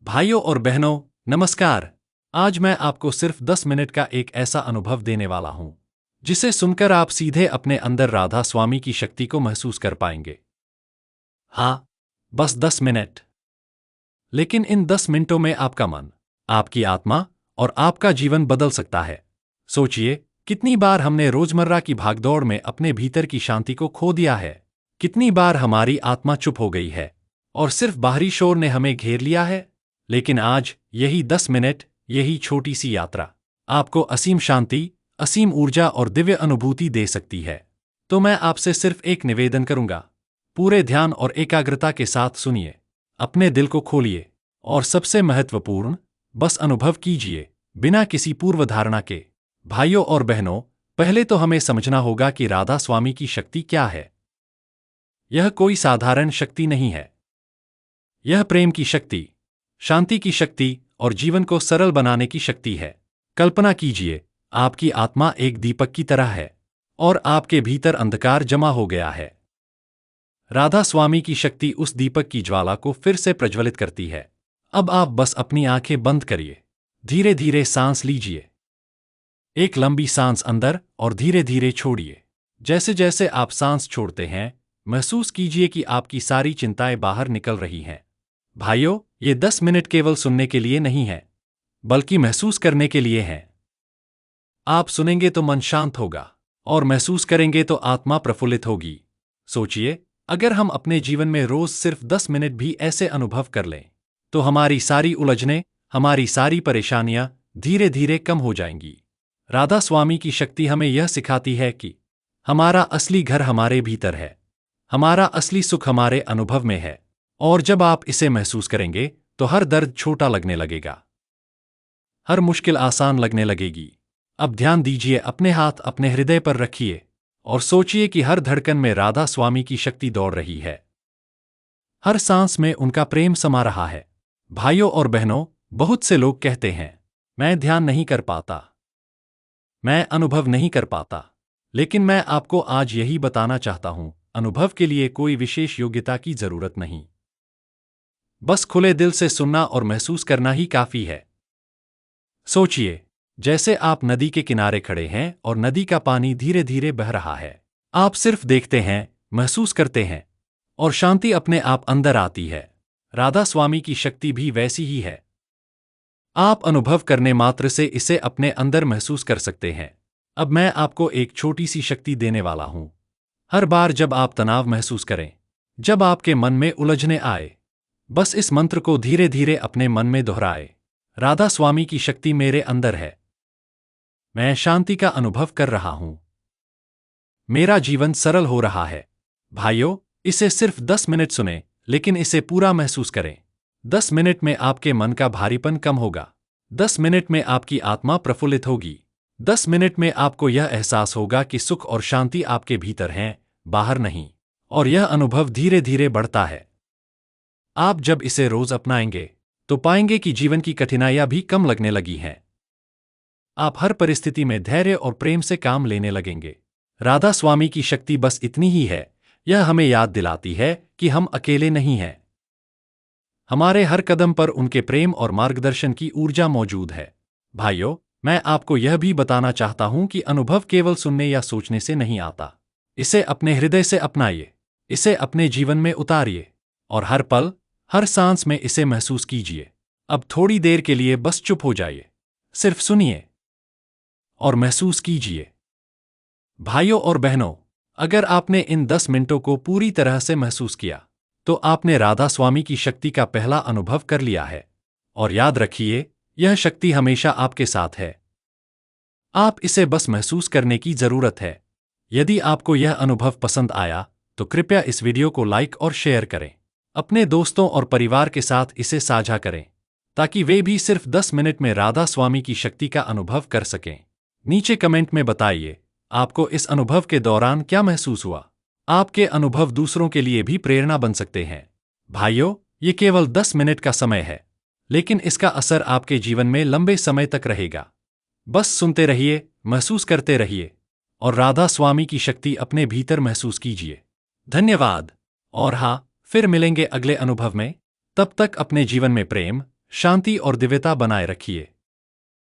भाइयों और बहनों, नमस्कार। आज मैं आपको सिर्फ 10 मिनट का एक ऐसा अनुभव देने वाला हूं जिसे सुनकर आप सीधे अपने अंदर राधा स्वामी की शक्ति को महसूस कर पाएंगे। हाँ, बस 10 मिनट। लेकिन इन 10 मिनटों में आपका मन, आपकी आत्मा और आपका जीवन बदल सकता है। सोचिए, कितनी बार हमने रोजमर्रा की भागदौड़ में अपने भीतर की शांति को खो दिया है। कितनी बार हमारी आत्मा चुप हो गई है और सिर्फ बाहरी शोर ने हमें घेर लिया है। लेकिन आज यही 10 मिनट, यही छोटी सी यात्रा आपको असीम शांति, असीम ऊर्जा और दिव्य अनुभूति दे सकती है। तो मैं आपसे सिर्फ एक निवेदन करूंगा, पूरे ध्यान और एकाग्रता के साथ सुनिए, अपने दिल को खोलिए और सबसे महत्वपूर्ण, बस अनुभव कीजिए, बिना किसी पूर्व धारणा के। भाइयों और बहनों, पहले तो हमें समझना होगा कि राधा स्वामी की शक्ति क्या है। यह कोई साधारण शक्ति नहीं है। यह प्रेम की शक्ति, शांति की शक्ति और जीवन को सरल बनाने की शक्ति है। कल्पना कीजिए, आपकी आत्मा एक दीपक की तरह है और आपके भीतर अंधकार जमा हो गया है। राधा स्वामी की शक्ति उस दीपक की ज्वाला को फिर से प्रज्वलित करती है। अब आप बस अपनी आंखें बंद करिए, धीरे धीरे सांस लीजिए। एक लंबी सांस अंदर और धीरे धीरे छोड़िए। जैसे जैसे आप सांस छोड़ते हैं, महसूस कीजिए कि आपकी सारी चिंताएं बाहर निकल रही हैं। भाइयों, ये 10 मिनट केवल सुनने के लिए नहीं है, बल्कि महसूस करने के लिए हैं। आप सुनेंगे तो मन शांत होगा और महसूस करेंगे तो आत्मा प्रफुल्लित होगी। सोचिए, अगर हम अपने जीवन में रोज सिर्फ 10 मिनट भी ऐसे अनुभव कर लें, तो हमारी सारी उलझनें, हमारी सारी परेशानियां धीरे धीरे कम हो जाएंगी। राधा स्वामी की शक्ति हमें यह सिखाती है कि हमारा असली घर हमारे भीतर है, हमारा असली सुख हमारे अनुभव में है। और जब आप इसे महसूस करेंगे तो हर दर्द छोटा लगने लगेगा, हर मुश्किल आसान लगने लगेगी। अब ध्यान दीजिए, अपने हाथ अपने हृदय पर रखिए और सोचिए कि हर धड़कन में राधा स्वामी की शक्ति दौड़ रही है, हर सांस में उनका प्रेम समा रहा है। भाइयों और बहनों, बहुत से लोग कहते हैं, मैं ध्यान नहीं कर पाता, मैं अनुभव नहीं कर पाता। लेकिन मैं आपको आज यही बताना चाहता हूं, अनुभव के लिए कोई विशेष योग्यता की जरूरत नहीं। बस खुले दिल से सुनना और महसूस करना ही काफी है। सोचिए, जैसे आप नदी के किनारे खड़े हैं और नदी का पानी धीरे धीरे बह रहा है। आप सिर्फ देखते हैं, महसूस करते हैं और शांति अपने आप अंदर आती है। राधा स्वामी की शक्ति भी वैसी ही है। आप अनुभव करने मात्र से इसे अपने अंदर महसूस कर सकते हैं। अब मैं आपको एक छोटी सी शक्ति देने वाला हूं। हर बार जब आप तनाव महसूस करें, जब आपके मन में उलझने आए, बस इस मंत्र को धीरे धीरे अपने मन में दोहराए, राधा स्वामी की शक्ति मेरे अंदर है, मैं शांति का अनुभव कर रहा हूं, मेरा जीवन सरल हो रहा है। भाइयों, इसे सिर्फ 10 मिनट सुने, लेकिन इसे पूरा महसूस करें। 10 मिनट में आपके मन का भारीपन कम होगा, 10 मिनट में आपकी आत्मा प्रफुल्लित होगी, 10 मिनट में आपको यह एहसास होगा कि सुख और शांति आपके भीतर हैं, बाहर नहीं। और यह अनुभव धीरे धीरे बढ़ता है। आप जब इसे रोज अपनाएंगे तो पाएंगे कि जीवन की कठिनाइयां भी कम लगने लगी हैं। आप हर परिस्थिति में धैर्य और प्रेम से काम लेने लगेंगे। राधा स्वामी की शक्ति बस इतनी ही है, यह हमें याद दिलाती है कि हम अकेले नहीं हैं। हमारे हर कदम पर उनके प्रेम और मार्गदर्शन की ऊर्जा मौजूद है। भाइयों, मैं आपको यह भी बताना चाहता हूं कि अनुभव केवल सुनने या सोचने से नहीं आता। इसे अपने हृदय से अपनाइए, इसे अपने जीवन में उतारिए और हर पल, हर सांस में इसे महसूस कीजिए। अब थोड़ी देर के लिए बस चुप हो जाइए, सिर्फ सुनिए और महसूस कीजिए। भाइयों और बहनों, अगर आपने इन 10 मिनटों को पूरी तरह से महसूस किया, तो आपने राधा स्वामी की शक्ति का पहला अनुभव कर लिया है। और याद रखिए, यह शक्ति हमेशा आपके साथ है। आप इसे बस महसूस करने की जरूरत है। यदि आपको यह अनुभव पसंद आया, तो कृपया इस वीडियो को लाइक और शेयर करें। अपने दोस्तों और परिवार के साथ इसे साझा करें, ताकि वे भी सिर्फ 10 मिनट में राधा स्वामी की शक्ति का अनुभव कर सकें। नीचे कमेंट में बताइए, आपको इस अनुभव के दौरान क्या महसूस हुआ। आपके अनुभव दूसरों के लिए भी प्रेरणा बन सकते हैं। भाइयों, ये केवल 10 मिनट का समय है, लेकिन इसका असर आपके जीवन में लंबे समय तक रहेगा। बस सुनते रहिए, महसूस करते रहिए और राधा स्वामी की शक्ति अपने भीतर महसूस कीजिए। धन्यवाद। और हाँ, फिर मिलेंगे अगले अनुभव में। तब तक अपने जीवन में प्रेम, शांति और दिव्यता बनाए रखिए।